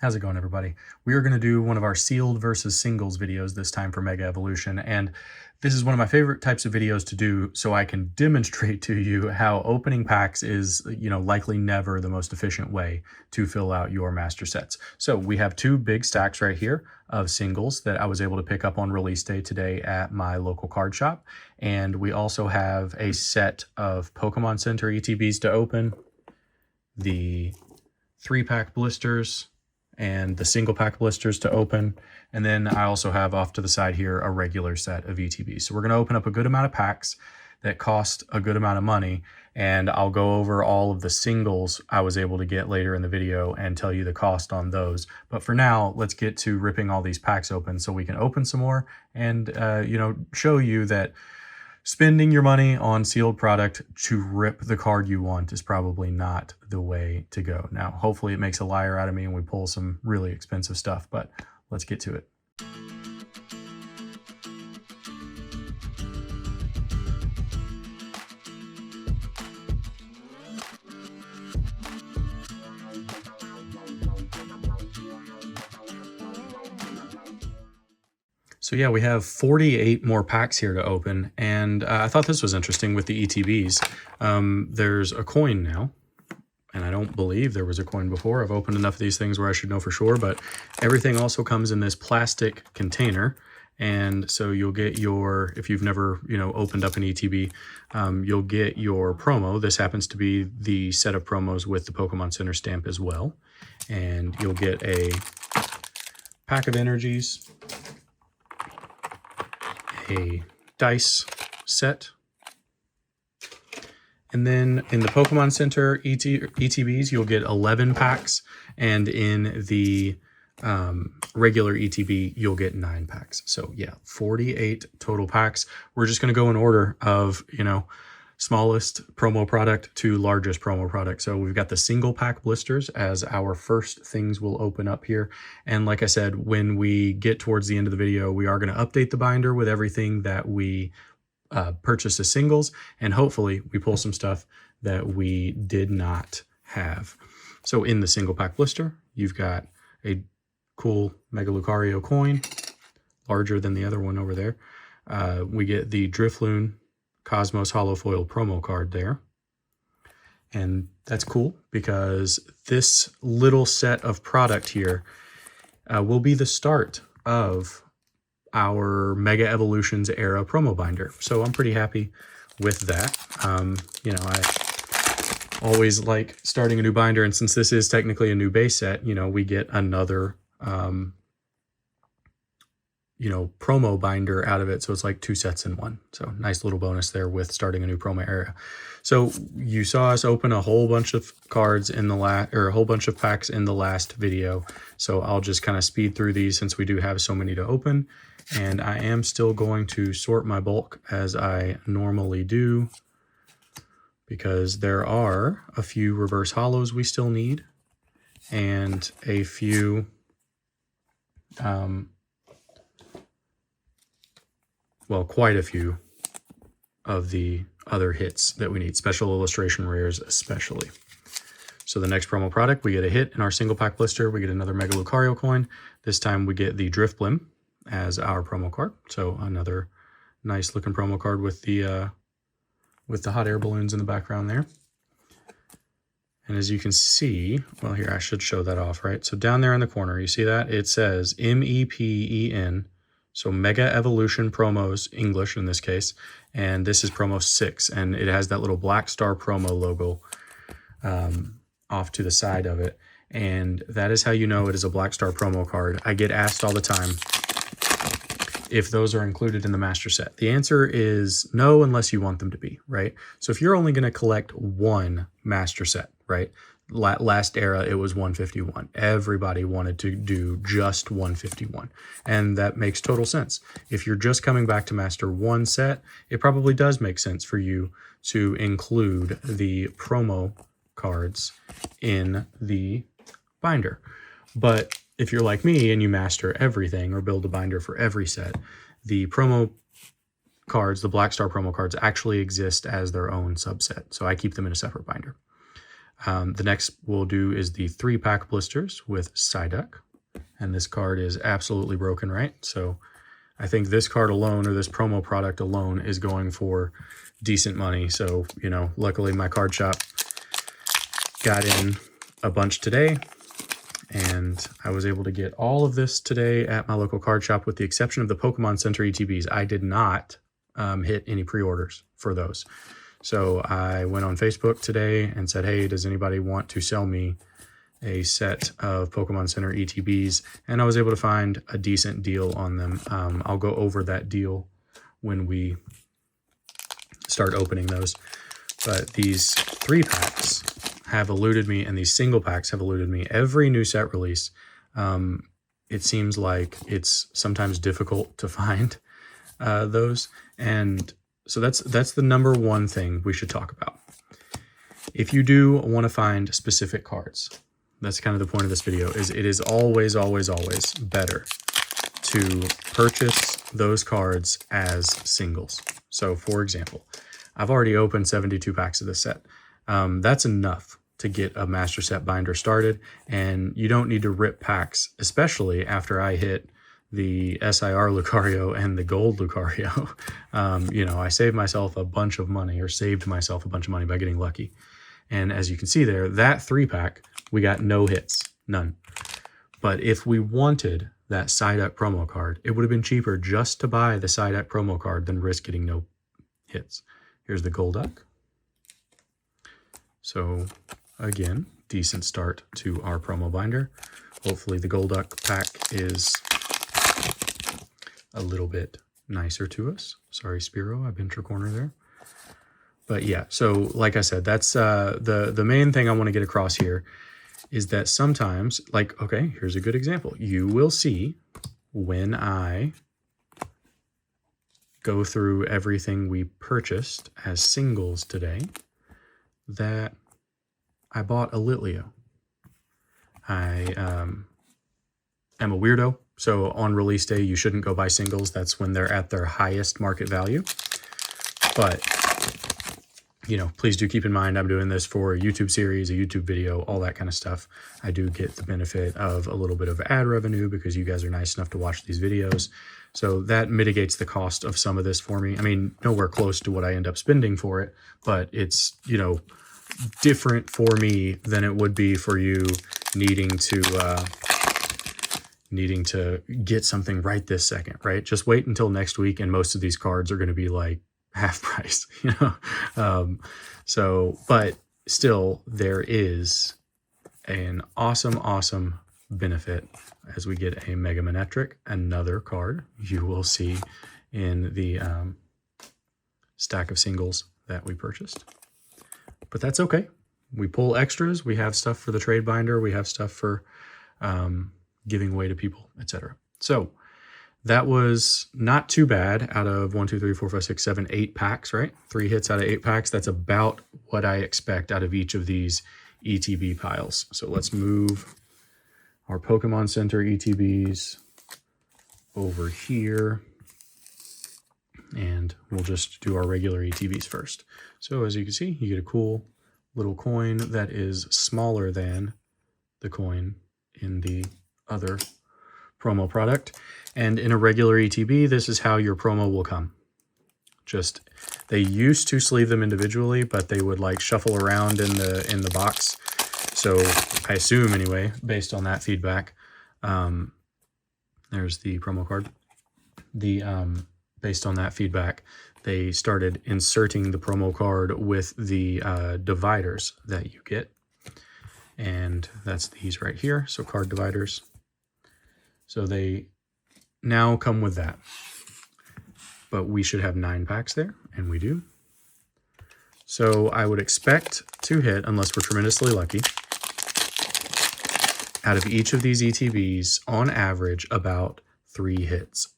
How's it going, everybody? We are going to do one of our sealed versus singles videos this time for Mega Evolution, and this is one of my favorite types of videos to do so I can demonstrate to you how opening packs is, likely never the most efficient way to fill out your master sets. So we have two big stacks right here of singles that I was able to pick up on release day today at my local card shop, and we also have a set of Pokemon Center ETBs to open, the 3-pack blisters, and the single pack blisters to open. And then I also have off to the side here a regular set of ETBs. So we're going to open up a good amount of packs that cost a good amount of money, and I'll go over all of the singles I was able to get later in the video and tell you the cost on those. But for now, let's get to ripping all these packs open so we can open some more and show you that spending your money on sealed product to rip the card you want is probably not the way to go. Now, hopefully it makes a liar out of me and we pull some really expensive stuff, but let's get to it. So yeah, we have 48 more packs here to open, and I thought this was interesting with the ETBs. There's a coin now, and I don't believe there was a coin before. I've opened enough of these things where I should know for sure, but everything also comes in this plastic container, and so you'll get your, if you've never, opened up an ETB, you'll get your promo. This happens to be the set of promos with the Pokemon Center stamp as well, and you'll get a pack of energies, a dice set, and then in the Pokemon Center ETBs you'll get 11 packs, and in the regular ETB you'll get 9 packs. So yeah, 48 total packs. We're just going to go in order of smallest promo product to largest promo product. So we've got the single pack blisters as our first things we'll open up here. And like I said, when we get towards the end of the video, we are going to update the binder with everything that we purchased as singles, and hopefully we pull some stuff that we did not have. So in the single pack blister, you've got a cool Mega Lucario coin, larger than the other one over there. We get the Drifloon Cosmos Holo Foil promo card there. And that's cool because this little set of product here will be the start of our Mega Evolutions era promo binder. So I'm pretty happy with that. I always like starting a new binder, and since this is technically a new base set, we get another promo binder out of it. So it's like 2 sets in one. So nice little bonus there with starting a new promo area. So you saw us open a whole bunch of cards in the a whole bunch of packs in the last video. So I'll just kind of speed through these since we do have so many to open. And I am still going to sort my bulk as I normally do, because there are a few reverse holos we still need, and a few quite a few of the other hits that we need, special illustration rares especially. So the next promo product, we get a hit in our single pack blister. We get another Mega Lucario coin. This time we get the Drifblim as our promo card. So another nice looking promo card with the hot air balloons in the background there. And as you can see, well, here, I should show that off, right? So down there in the corner, you see that? It says MEPEN. So Mega Evolution Promos, English in this case, and this is promo 6, and it has that little black star promo logo off to the side of it, and that is how you know it is a black star promo card. I get asked all the time if those are included in the master set. The answer is no, unless you want them to be, right? So if you're only going to collect one master set, right? Last era, it was 151. Everybody wanted to do just 151. And that makes total sense. If you're just coming back to master one set, it probably does make sense for you to include the promo cards in the binder. But if you're like me and you master everything or build a binder for every set, the promo cards, the Black Star promo cards, actually exist as their own subset. So I keep them in a separate binder. The next we'll do is the 3-pack blisters with Psyduck. And this card is absolutely broken, right? So I think this card alone, or this promo product alone, is going for decent money. So, you know, luckily my card shop got in a bunch today, and I was able to get all of this today at my local card shop with the exception of the Pokemon Center ETBs. I did not hit any pre-orders for those. So I went on Facebook today and said, hey, does anybody want to sell me a set of Pokemon Center ETBs? And I was able to find a decent deal on them. I'll go over that deal when we start opening those. But these 3-packs have eluded me, and these single packs have eluded me. Every new set release, it seems like it's sometimes difficult to find those. And so that's the number one thing we should talk about. If you do want to find specific cards, that's kind of the point of this video, is it is always, always, always better to purchase those cards as singles. So for example, I've already opened 72 packs of this set. That's enough to get a master set binder started, and you don't need to rip packs, especially after I hit the SIR Lucario and the gold Lucario. You know, I saved myself a bunch of money by getting lucky. And as you can see there, that 3-pack, we got no hits, none. But if we wanted that Psyduck promo card, it would have been cheaper just to buy the Psyduck promo card than risk getting no hits. Here's the Golduck. So again, decent start to our promo binder. Hopefully the Golduck pack is a little bit nicer to us. Sorry, Spiro, I bent your corner there. But yeah, so like I said, that's the main thing I want to get across here is that sometimes, like, okay, here's a good example. You will see when I go through everything we purchased as singles today that I bought a Litleo. I am a weirdo. So on release day, you shouldn't go buy singles. That's when they're at their highest market value. But, you know, please do keep in mind, I'm doing this for a YouTube series, a YouTube video, all that kind of stuff. I do get the benefit of a little bit of ad revenue because you guys are nice enough to watch these videos. So that mitigates the cost of some of this for me. I mean, nowhere close to what I end up spending for it, but it's, you know, different for me than it would be for you needing to get something right this second, right? Just wait until next week, and most of these cards are going to be like half price, you know? So, but still, there is an awesome benefit as we get a Mega Manectric, another card you will see in the stack of singles that we purchased. But that's okay. We pull extras. We have stuff for the trade binder. We have stuff for giving away to people, etc. So that was not too bad out of 1, 2, 3, 4, 5, 6, 7, 8 packs, right? 3 hits out of 8 packs. That's about what I expect out of each of these ETB piles. So let's move our Pokemon Center ETBs over here, and we'll just do our regular ETBs first. So as you can see, you get a cool little coin that is smaller than the coin in the other promo product. And in a regular ETB, this is how your promo will come. Just, they used to sleeve them individually, but they would like shuffle around in the box. So I assume anyway, based on that feedback, there's the promo card. Based on that feedback, they started inserting the promo card with the dividers that you get. And that's these right here. So card dividers. So they now come with that. But we should have 9 packs there, and we do. So I would expect to hit, unless we're tremendously lucky, out of each of these ETBs, on average, about 3 hits.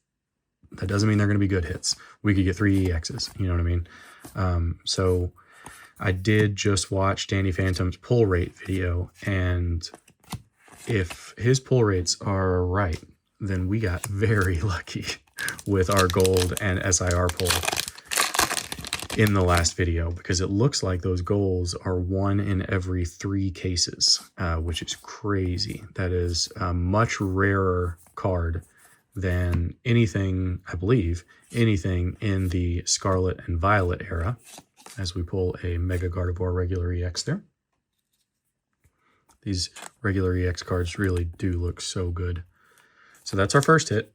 That doesn't mean they're going to be good hits. We could get 3 EXs, you know what I mean? So I did just watch Danny Phantom's pull rate video, and if his pull rates are right, then we got very lucky with our gold and SIR pull. in the last video, because it looks like those goals are 1 in every 3 cases, which is crazy. That is a much rarer card than anything, I believe, anything in the Scarlet and Violet era, as we pull a Mega Gardevoir regular EX there. These regular EX cards really do look so good. So that's our first hit.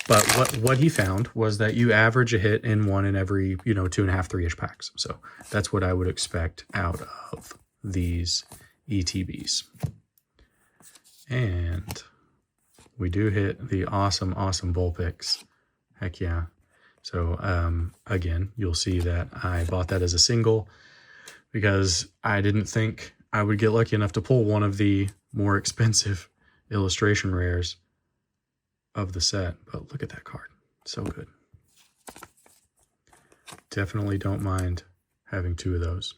But what he found was that you average a hit in 1 in every, 2.5, 3-ish packs. So that's what I would expect out of these ETBs. And we do hit the awesome Vulpix. Heck yeah. So again, you'll see that I bought that as a single because I didn't think I would get lucky enough to pull one of the more expensive illustration rares of the set. But look at that card. So good. Definitely don't mind having 2 of those.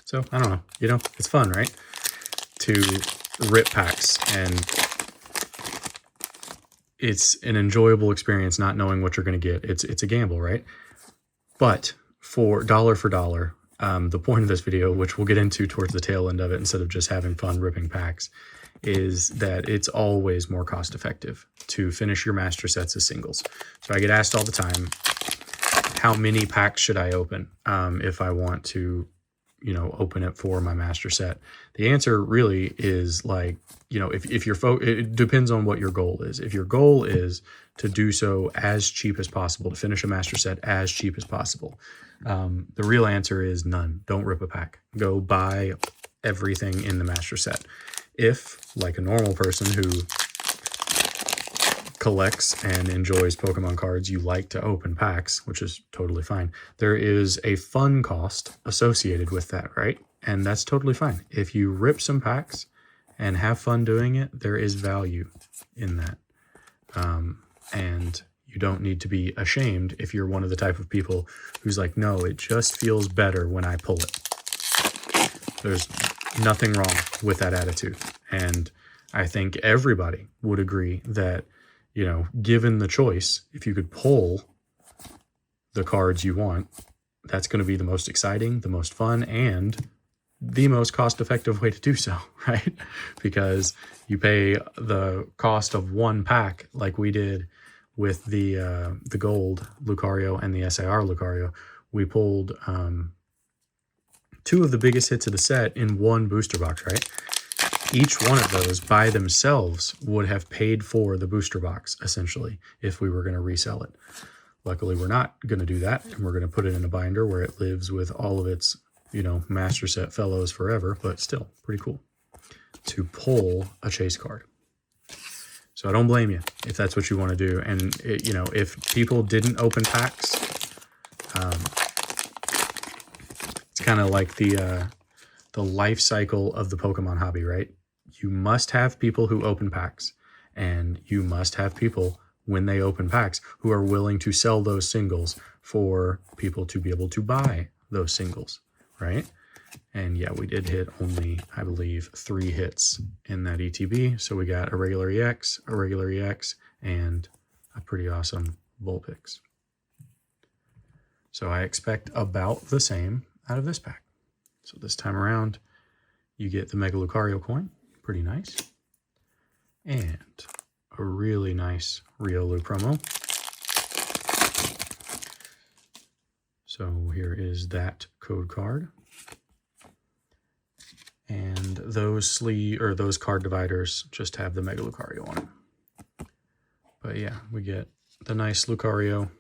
So I don't know, it's fun, right? To rip packs, and it's an enjoyable experience not knowing what you're going to get. It's a gamble, right? But for dollar, the point of this video, which we'll get into towards the tail end of it instead of just having fun ripping packs, is that it's always more cost effective to finish your master sets as singles. So I get asked all the time, how many packs should I open if I want to, open it for my master set? The answer really is like, if your it depends on what your goal is. If your goal is to do so as cheap as possible, to finish a master set as cheap as possible, the real answer is none. Don't rip a pack. Go buy everything in the master set. If, like a normal person who collects and enjoys Pokemon cards, you like to open packs, which is totally fine, there is a fun cost associated with that, right? And that's totally fine. If you rip some packs and have fun doing it, there is value in that. And you don't need to be ashamed if you're one of the type of people who's like, no, it just feels better when I pull it. There's nothing wrong with that attitude. And I think everybody would agree that, given the choice, if you could pull the cards you want, that's going to be the most exciting, the most fun, and the most cost-effective way to do so, right? Because you pay the cost of 1 pack like we did with the gold Lucario and the SAR Lucario. We pulled 2 of the biggest hits of the set in 1 booster box, right? Each one of those by themselves would have paid for the booster box, essentially, if we were going to resell it. Luckily, we're not going to do that, and we're going to put it in a binder where it lives with all of its, master set fellows forever, but still pretty cool to pull a chase card. So I don't blame you if that's what you want to do. And, if people didn't open packs, it's kind of like the life cycle of the Pokemon hobby, right? You must have people who open packs, and you must have people when they open packs who are willing to sell those singles for people to be able to buy those singles, right? And yeah, we did hit only, I believe, 3 hits in that ETB. So we got a regular EX, and a pretty awesome Vulpix. So I expect about the same out of this pack. So this time around, you get the Mega Lucario coin, pretty nice, and a really nice Riolu promo. So here is that code card, and those those card dividers just have the Mega Lucario on them. But yeah, we get the nice Lucario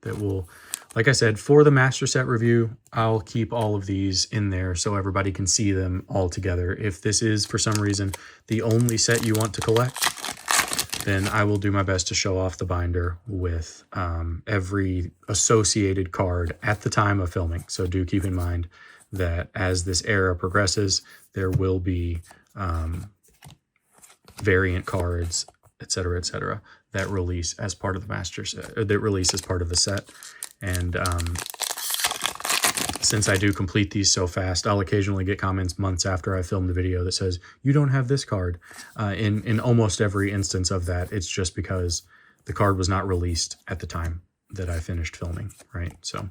that will, like I said, for the master set review, I'll keep all of these in there so everybody can see them all together. If this is, for some reason, the only set you want to collect, then I will do my best to show off the binder with every associated card at the time of filming. So do keep in mind that as this era progresses, there will be variant cards, etc., that release as part of the master set, that release as part of the set. And since I do complete these so fast, I'll occasionally get comments months after I film the video that says, you don't have this card. In almost every instance of that, it's just because the card was not released at the time that I finished filming, right? So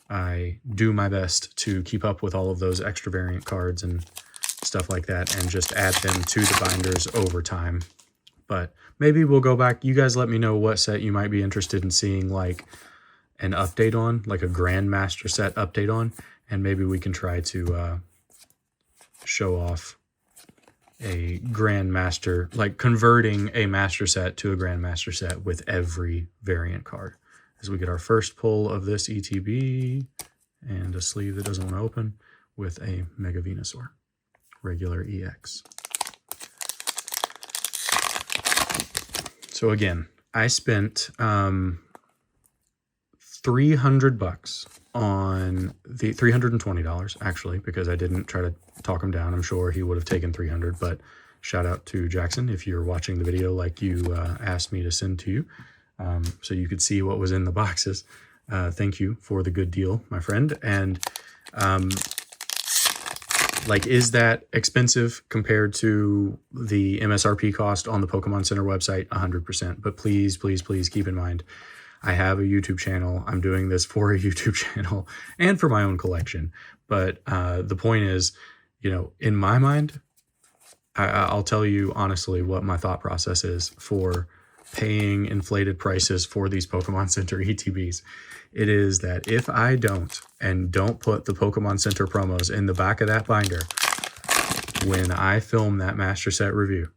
I do my best to keep up with all of those extra variant cards and stuff like that and just add them to the binders over time. But maybe we'll go back. You guys let me know what set you might be interested in seeing like an update on, like a Grandmaster set update on, and maybe we can try to show off a Grandmaster, like converting a Master set to a Grandmaster set with every variant card. As we get our first pull of this ETB and a sleeve that doesn't want to open with a Mega Venusaur, regular EX. So again, I spent $300 on the $320 actually, because I didn't try to talk him down. I'm sure he would have taken 300, but shout out to Jackson if you're watching the video like you asked me to send to you, so you could see what was in the boxes. Thank you for the good deal, my friend. And like, is that expensive compared to the MSRP cost on the Pokemon Center website? 100%. But please, please, please keep in mind, I have a YouTube channel. I'm doing this for a YouTube channel and for my own collection. But the point is, you know, in my mind, I'll tell you honestly what my thought process is for paying inflated prices for these Pokemon Center ETBs. It is that if I don't put the Pokemon Center promos in the back of that binder when I film that Master Set review,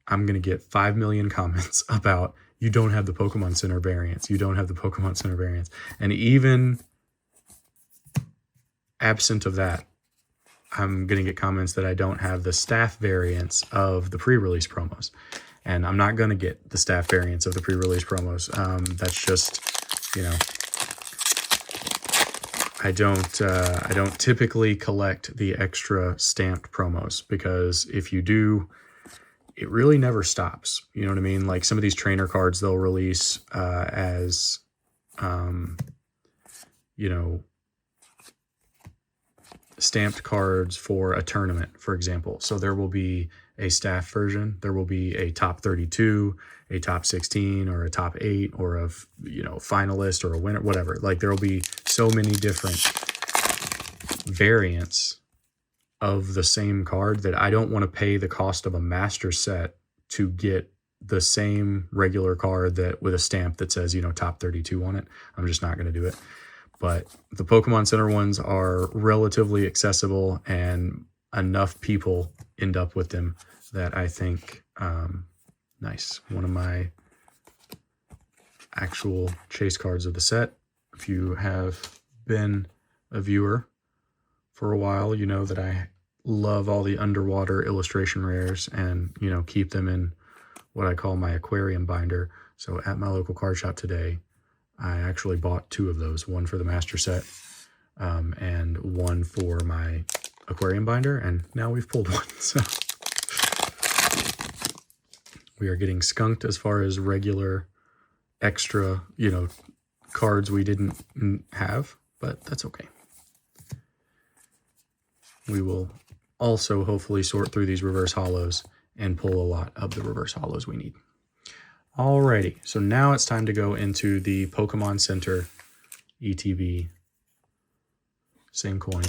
I'm going to get 5 million comments about, you don't have the Pokemon Center variants. You don't have the Pokemon Center variants. And even absent of that, I'm going to get comments that I don't have the staff variants of the pre-release promos. And I'm not going to get the staff variants of the pre-release promos. That's just, you know, I don't typically collect the extra stamped promos, because if you do, it really never stops. You know what I mean? Like some of these trainer cards they'll release as, you know, stamped cards for a tournament, for example. So there will be a staff version. There will be a top 32, a top 16, or a top 8, or a, you know, finalist or a winner, whatever. Like there will be so many different variants of the same card that I don't want to pay the cost of a master set to get the same regular card that with a stamp that says, you know, top 32 on it. I'm just not going to do it. But the Pokemon Center ones are relatively accessible, and enough people end up with them that I think, nice. One of my actual chase cards of the set. If you have been a viewer for a while, you know that I love all the underwater illustration rares and, you know, keep them in what I call my aquarium binder. So at my local card shop today, I actually bought 2 of those, one for the master set and one for my aquarium binder, and now we've pulled one. So we are getting skunked as far as regular extra, you know, cards we didn't have, but that's okay. We will also hopefully sort through these reverse hollows and pull a lot of the reverse hollows we need. Alrighty, so now it's time to go into the Pokemon Center ETB. Same coin,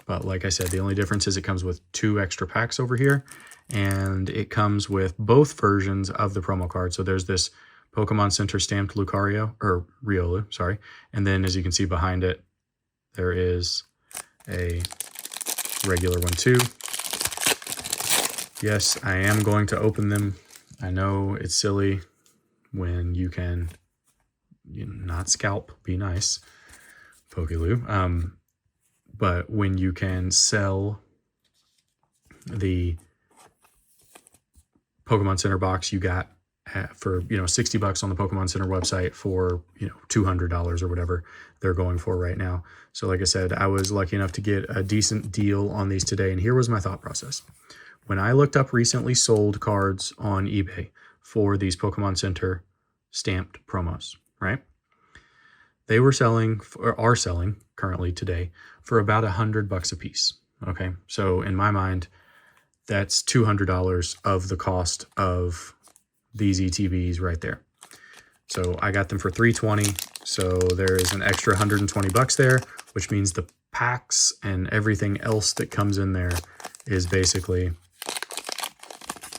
but like I said, the only difference is it comes with 2 extra packs over here, and it comes with both versions of the promo card. So there's this Pokemon Center stamped Lucario, or Riolu, sorry, and then as you can see behind it, there is a regular one too. Yes, I am going to open them. I know it's silly when you can, you know, not scalp, be nice, Pokéloo. But when you can sell the Pokemon Center box you got for, you know, $60 on the Pokemon Center website for, you know, $200 or whatever they're going for right now. So like I said, I was lucky enough to get a decent deal on these today. And here was my thought process. When I looked up recently sold cards on eBay for these Pokemon Center stamped promos, right? They were selling, or are selling currently today, for about $100 a piece. Okay, so in my mind, that's $200 of the cost of these ETBs right there. So I got them for $320. So there is an extra 120 bucks there, which means the packs and everything else that comes in there is basically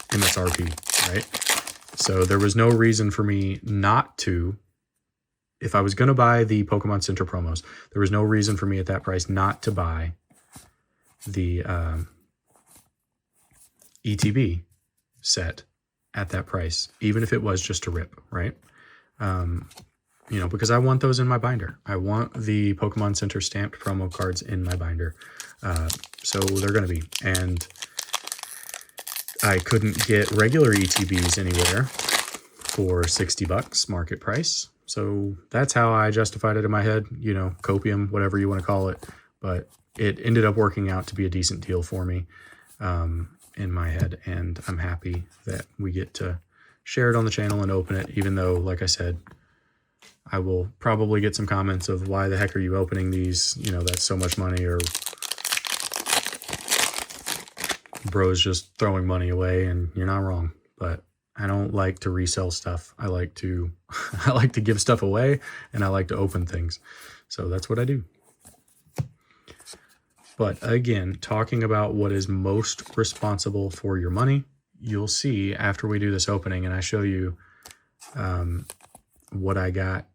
MSRP, right? So there was no reason for me not to, if I was going to buy the Pokemon Center promos, there was no reason for me at that price not to buy the ETB set at that price, even if it was just a rip, right? You know, because I want those in my binder. I want the Pokemon Center stamped promo cards in my binder. So they're going to be. And I couldn't get regular ETBs anywhere for 60 bucks market price. So that's how I justified it in my head, you know, copium, whatever you want to call it. But it ended up working out to be a decent deal for me in my head. And I'm happy that we get to share it on the channel and open it, even though, like I said, I will probably get some comments of why the heck are you opening these? You know, that's so much money, or bro's just throwing money away, and you're not wrong. But I don't like to resell stuff. I like to give stuff away, and I like to open things. So that's what I do. But again, talking about what is most responsible for your money, you'll see after we do this opening and I show you what I got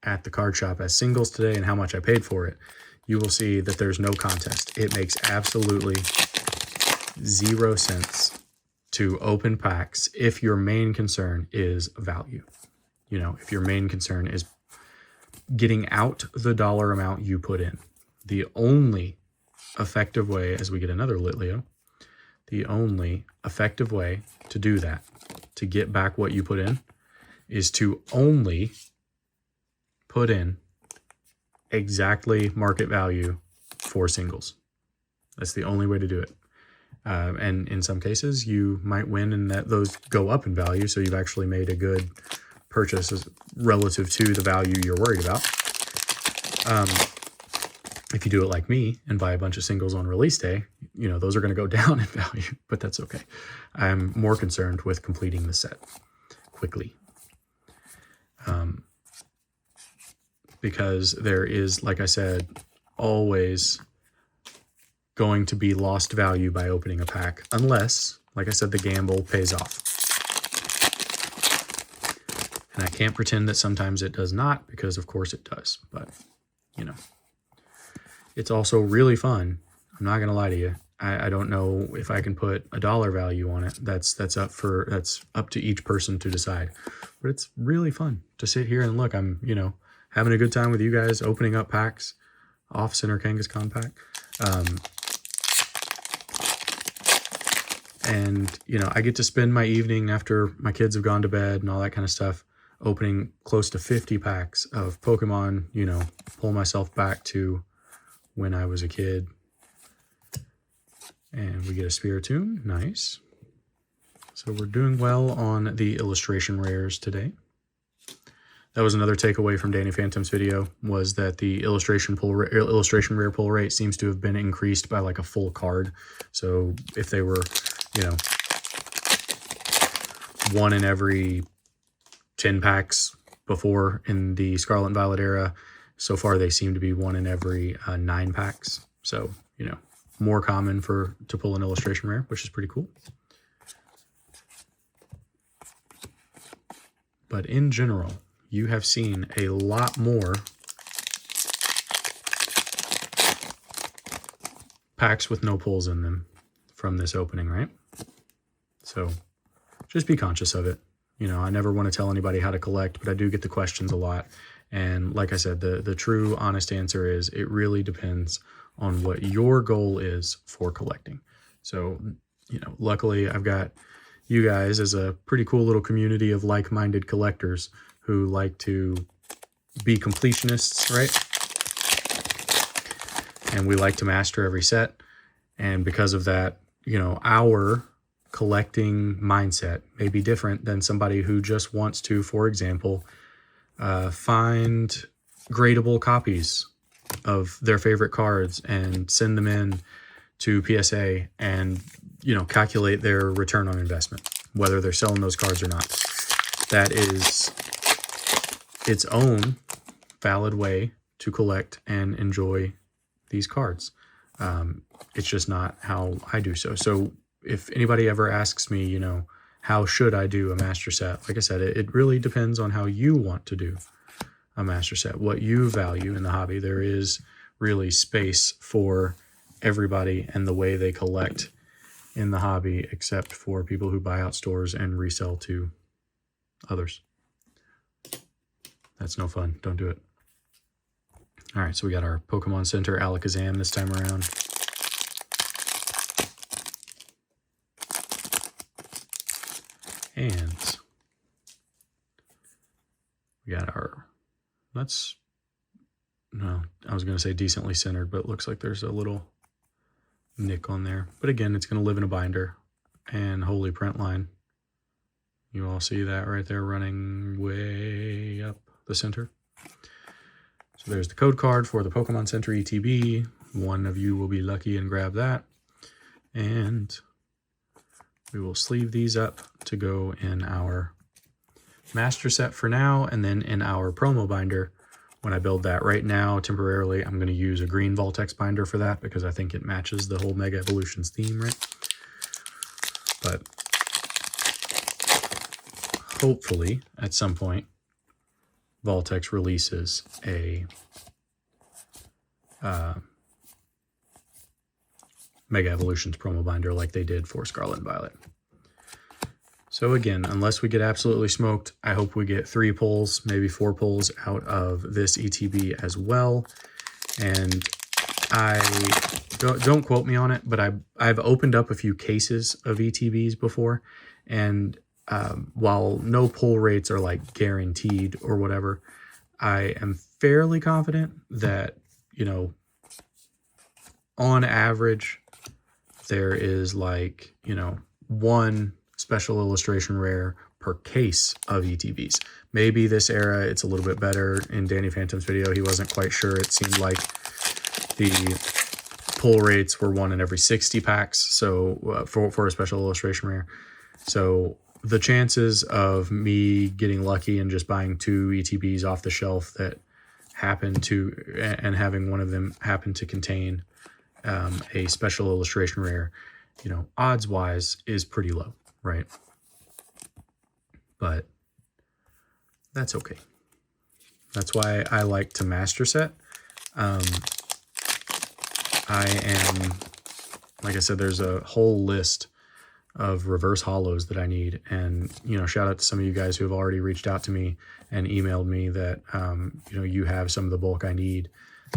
at the card shop as singles today and how much I paid for it, you will see that there's no contest. It makes absolutely 0 cents to open packs if your main concern is value. You know, if your main concern is getting out the dollar amount you put in. The only effective way, as we get another Litleo, the only effective way to do that, to get back what you put in, is to only put in exactly market value for singles. That's the only way to do it. And in some cases, you might win and that those go up in value, so you've actually made a good purchase relative to the value you're worried about. If you do it like me and buy a bunch of singles on release day, you know, those are going to go down in value, but that's okay. I'm more concerned with completing the set quickly. Because there is, like I said, always going to be lost value by opening a pack, unless, like I said, the gamble pays off. And I can't pretend that sometimes it does not, because of course it does, but you know, it's also really fun. I'm not going to lie to you. I don't know if I can put a dollar value on it. That's up to each person to decide, but it's really fun to sit here and look. I'm, you know, having a good time with you guys, opening up packs, off-center Kangaskhan pack. And, you know, I get to spend my evening after my kids have gone to bed and all that kind of stuff, opening close to 50 packs of Pokemon, you know, pull myself back to when I was a kid. And we get a Spiritomb, nice. So we're doing well on the illustration rares today. That was another takeaway from Danny Phantom's video, was that the illustration rare pull rate seems to have been increased by like a full card. So if they were, you know, 1 in every 10 packs before in the Scarlet and Violet era, so far they seem to be 1 in every 9 packs. So, you know, more common to pull an illustration rare, which is pretty cool. But in general, you have seen a lot more packs with no pulls in them from this opening, right? So just be conscious of it. You know, I never want to tell anybody how to collect, but I do get the questions a lot. And like I said, the true honest answer is it really depends on what your goal is for collecting. So, you know, luckily I've got you guys as a pretty cool little community of like-minded collectors who like to be completionists, right? And we like to master every set. And because of that, you know, our collecting mindset may be different than somebody who just wants to, for example, find gradable copies of their favorite cards and send them in to PSA and, you know, calculate their return on investment, whether they're selling those cards or not. That is its own valid way to collect and enjoy these cards. It's just not how I do so. So if anybody ever asks me, you know, how should I do a master set? Like I said, it really depends on how you want to do a master set, what you value in the hobby. There is really space for everybody and the way they collect in the hobby, except for people who buy out stores and resell to others. That's no fun. Don't do it. All right, so we got our Pokemon Center Alakazam this time around. And we got our, no, I was going to say decently centered, but it looks like there's a little nick on there. But again, it's going to live in a binder. And Holy Print Line. You all see that right there running way up the center. So there's the code card for the Pokemon Center ETB. One of you will be lucky and grab that. And we will sleeve these up to go in our master set for now, and then in our promo binder, when I build that right now, temporarily, I'm going to use a green Voltex binder for that because I think it matches the whole Mega Evolutions theme, right? But hopefully, at some point, Voltex releases a Mega Evolutions promo binder like they did for Scarlet and Violet. So again, unless we get absolutely smoked, I hope we get 3 pulls, maybe 4 pulls out of this ETB as well. And I don't quote me on it, but I've opened up a few cases of ETBs before, and while no pull rates are like guaranteed or whatever, I am fairly confident that, you know, on average, there is like, you know, 1 special illustration rare per case of ETBs. Maybe this era, it's a little bit better. In Danny Phantom's video, he wasn't quite sure. It seemed like the pull rates were 1 in every 60 packs. So for a special illustration rare. So the chances of me getting lucky and just buying 2 ETBs off the shelf that happen to, and having one of them happen to contain a special illustration rare, you know, odds wise is pretty low, right? But that's okay. That's why I like to master set. I am, like I said, there's a whole list of reverse hollows that I need. And, you know, shout out to some of you guys who have already reached out to me and emailed me that, you know, you have some of the bulk I need.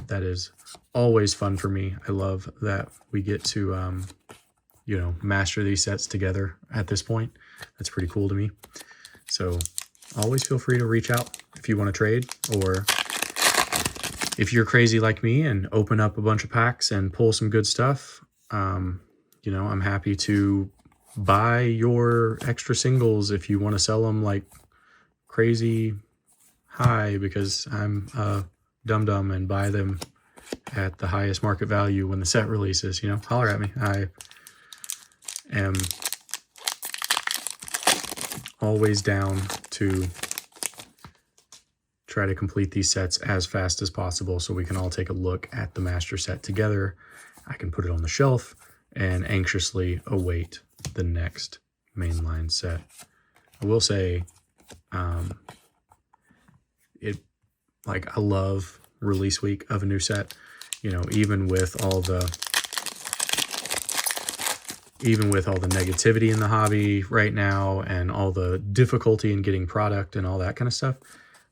That is always fun for me. I love that we get to, you know, master these sets together at this point. That's pretty cool to me. So always feel free to reach out if you want to trade, or if you're crazy like me and open up a bunch of packs and pull some good stuff. You know, I'm happy to buy your extra singles if you want to sell them like crazy high, because I'm dum-dum and buy them at the highest market value when the set releases. You know, holler at me. I am always down to try to complete these sets as fast as possible so we can all take a look at the master set together. I can put it on the shelf and anxiously await the next mainline set. I will say, I love release week of a new set. You know, even with all the negativity in the hobby right now and all the difficulty in getting product and all that kind of stuff,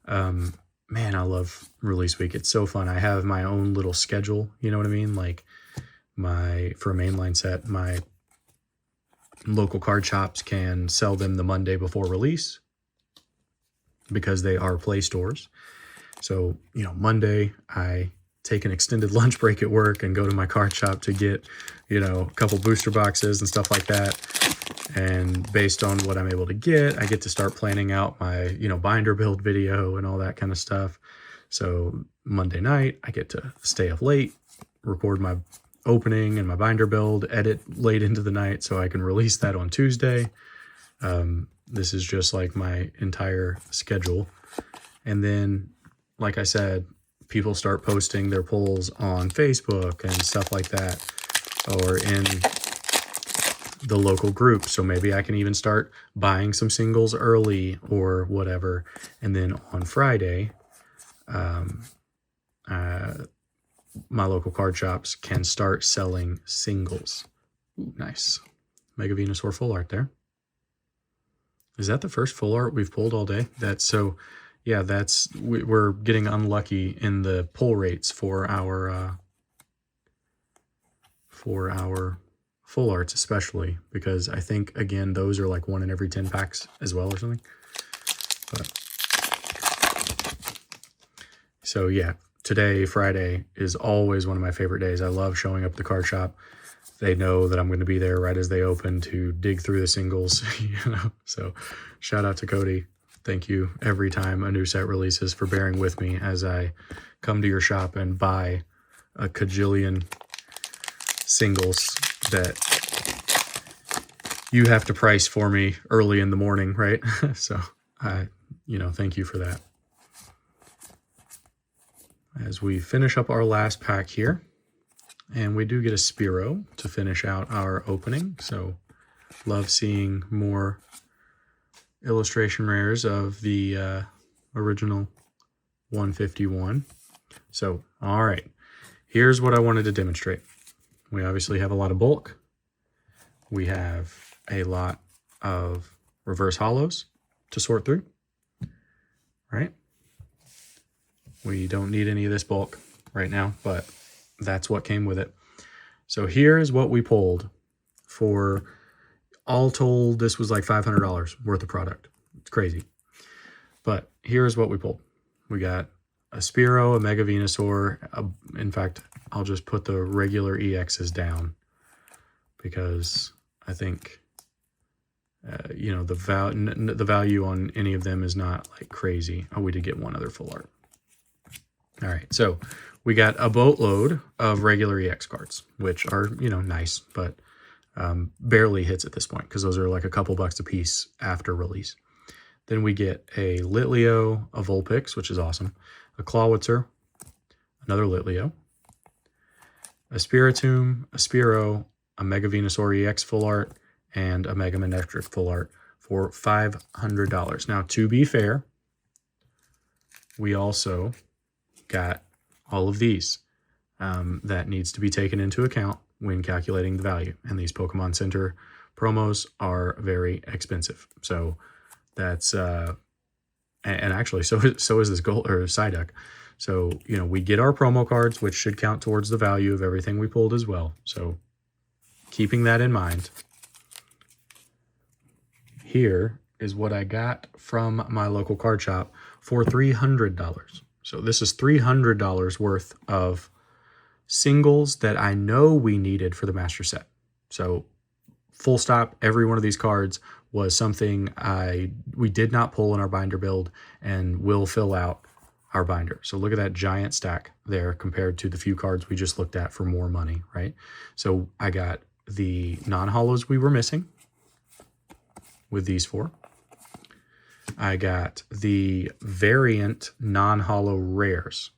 man, I love release week. It's so fun. I have my own little schedule, you know what I mean? Like for a mainline set, my local card shops can sell them the Monday before release because they are play stores. So, you know, Monday I take an extended lunch break at work and go to my card shop to get, you know, a couple booster boxes and stuff like that. And based on what I'm able to get, I get to start planning out my, you know, binder build video and all that kind of stuff. So Monday night, I get to stay up late, record my opening and my binder build, edit late into the night so I can release that on Tuesday. This is just like my entire schedule. And then, like I said, people start posting their polls on Facebook and stuff like that, or in the local group. So maybe I can even start buying some singles early or whatever. And then on Friday, my local card shops can start selling singles. Ooh, nice. Mega Venusaur full art there. Is that the first full art we've pulled all day? That's so, yeah, we're getting unlucky in the pull rates for our full arts, especially because I think, again, those are like 1 in every 10 packs as well or something. But so yeah, today, Friday, is always one of my favorite days. I love showing up at the card shop. They know that I'm going to be there right as they open to dig through the singles, So shout out to Cody. Thank you every time a new set releases for bearing with me as I come to your shop and buy a cajillion singles that you have to price for me early in the morning, right? So thank you for that. As we finish up our last pack here, and we do get a Spearow to finish out our opening. So love seeing more illustration rares of the original 151. So, all right, here's what I wanted to demonstrate. We obviously have a lot of bulk. We have a lot of reverse hollows to sort through, right? We don't need any of this bulk right now, but that's what came with it. So here is what we pulled for, all told, this was like $500 worth of product. It's crazy. But here's what we pulled. We got a Spearow, a Mega Venusaur. In fact, I'll just put the regular EXs down because I think, the value on any of them is not like crazy. Oh, we did get one other full art. All right, so we got a boatload of regular EX cards, which are, nice, but barely hits at this point because those are like a couple bucks a piece after release. Then we get a Litleo, a Vulpix, which is awesome, a Clawitzer, another Litleo, a Spiritomb, a Spearow, a Mega Venusaur EX full art, and a Mega Manectric full art for $500. Now, to be fair, we also got all of these that needs to be taken into account when calculating the value. And these Pokemon Center promos are very expensive. So that's, and actually, so is this gold or Psyduck. So, we get our promo cards, which should count towards the value of everything we pulled as well. So keeping that in mind, here is what I got from my local card shop for $300. So this is $300 worth of singles that I know we needed for the master set. So full stop, every one of these cards was something we did not pull in our binder build and will fill out our binder. So look at that giant stack there compared to the few cards we just looked at for more money, right? So I got the non-hollows we were missing with these 4. I got the variant non-hollow rares.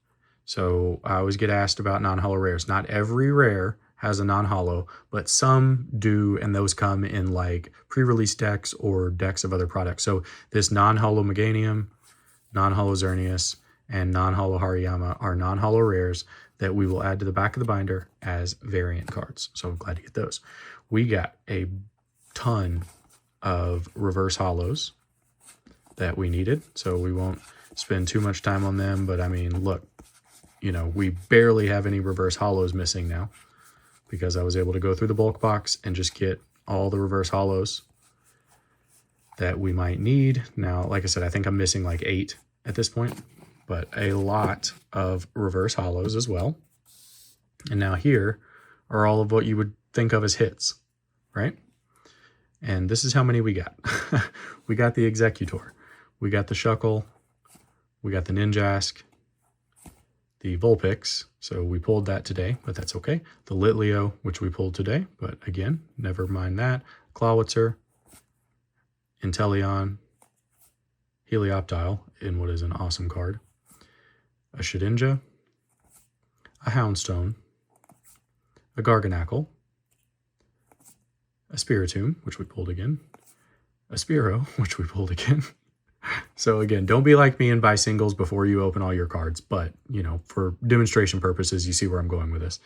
So I always get asked about non-hollow rares. Not every rare has a non-hollow, but some do, and those come in like pre-release decks or decks of other products. So this non-hollow Meganium, non-hollow Xerneas, and non-hollow Hariyama are non-hollow rares that we will add to the back of the binder as variant cards. So I'm glad to get those. We got a ton of reverse hollows that we needed, so we won't spend too much time on them. But I mean, look, we barely have any reverse hollows missing now because I was able to go through the bulk box and just get all the reverse hollows that we might need. Now, like I said, I think I'm missing like 8 at this point, but a lot of reverse hollows as well. And now here are all of what you would think of as hits, right? And this is how many we got. We got the Executor, we got the Shuckle, we got the Ninjask, the Vulpix, so we pulled that today, but that's okay. The Litleo, which we pulled today, but again, never mind that. Clawitzer, Inteleon, Helioptile in what is an awesome card, a Shedinja, a Houndstone, a Garganackle, a Spiritomb, which we pulled again, a Spearow, which we pulled again. So again, don't be like me and buy singles before you open all your cards, but, you know, for demonstration purposes, you see where I'm going with this.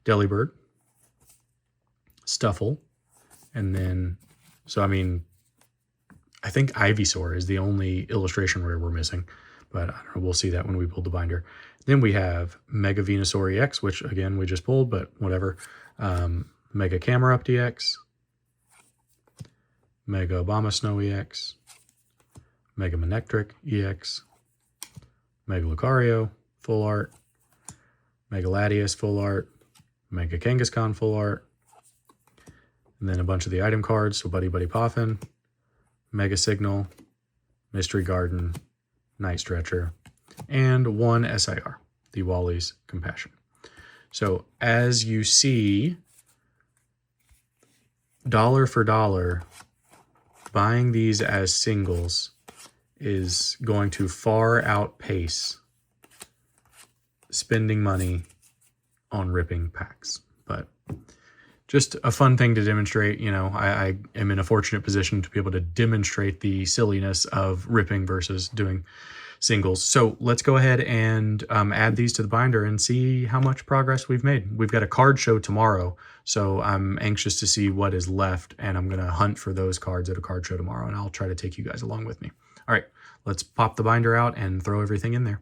Delibird, Stuffle, and then, so I mean, I think Ivysaur is the only illustration rare we're missing, but I don't know, we'll see that when we pull the binder. Then we have Mega Venusaur EX, which again, we just pulled, but whatever. Mega Camerupt EX, Mega Abomasnow EX, Mega Manectric EX, Mega Lucario, full art, Mega Latias, full art, Mega Kangaskhan, full art, and then a bunch of the item cards, so Buddy Buddy Poffin, Mega Signal, Mystery Garden, Night Stretcher, and one SIR, the Wally's Compassion. So as you see, dollar for dollar, buying these as singles is going to far outpace spending money on ripping packs. But just a fun thing to demonstrate. You know, I am in a fortunate position to be able to demonstrate the silliness of ripping versus doing singles. So let's go ahead and add these to the binder and see how much progress we've made. We've got a card show tomorrow, so I'm anxious to see what is left, and I'm going to hunt for those cards at a card show tomorrow, and I'll try to take you guys along with me. All right, let's pop the binder out and throw everything in there.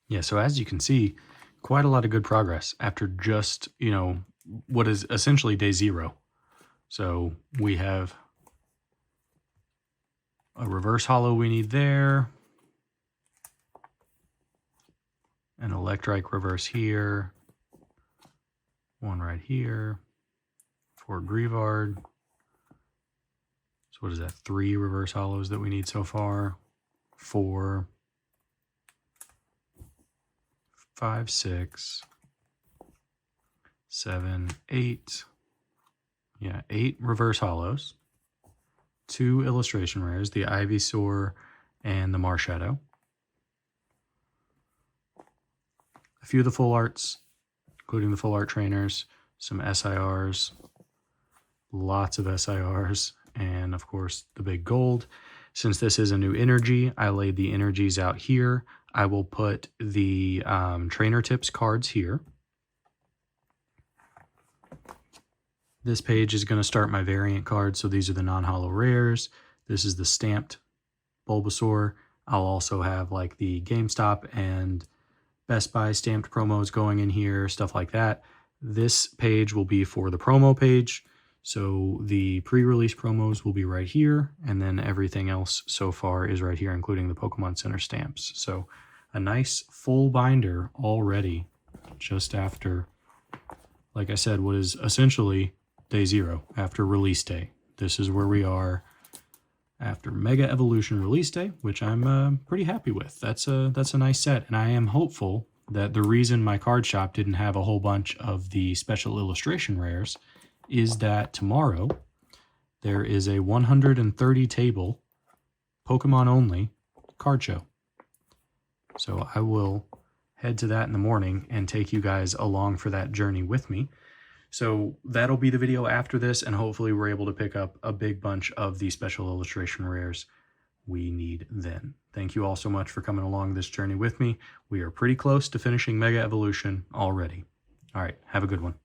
Yeah, so as you can see, quite a lot of good progress after just, you know, what is essentially day 0. So we have a reverse holo we need there, an Electrike reverse here, one right here for Grievard. So what is that, 3 reverse holos that we need so far? 4, 5, 6, 7, 8. Yeah, 8 reverse holos, 2 illustration rares, the Ivysaur and the Marshadow. A few of the full arts, including the full art trainers, some SIRs, lots of SIRs, and of course the big gold. Since this is a new energy, I laid the energies out here. I will put the trainer tips cards here. This page is going to start my variant cards, so these are the non-holo rares. This is the stamped Bulbasaur. I'll also have like the GameStop and Best Buy stamped promos going in here, stuff like that. This page will be for the promo page. So the pre-release promos will be right here, and then everything else so far is right here, including the Pokemon Center stamps. So a nice full binder already, just after, like I said, what is essentially day 0 after release day. This is where we are after Mega Evolution release day, which I'm pretty happy with. That's a nice set, and I am hopeful that the reason my card shop didn't have a whole bunch of the special illustration rares is that tomorrow there is a 130 table Pokemon only card show. So I will head to that in the morning and take you guys along for that journey with me. So that'll be the video after this, and hopefully we're able to pick up a big bunch of the special illustration rares we need then. Thank you all so much for coming along this journey with me. We are pretty close to finishing Mega Evolution already. All right, have a good one.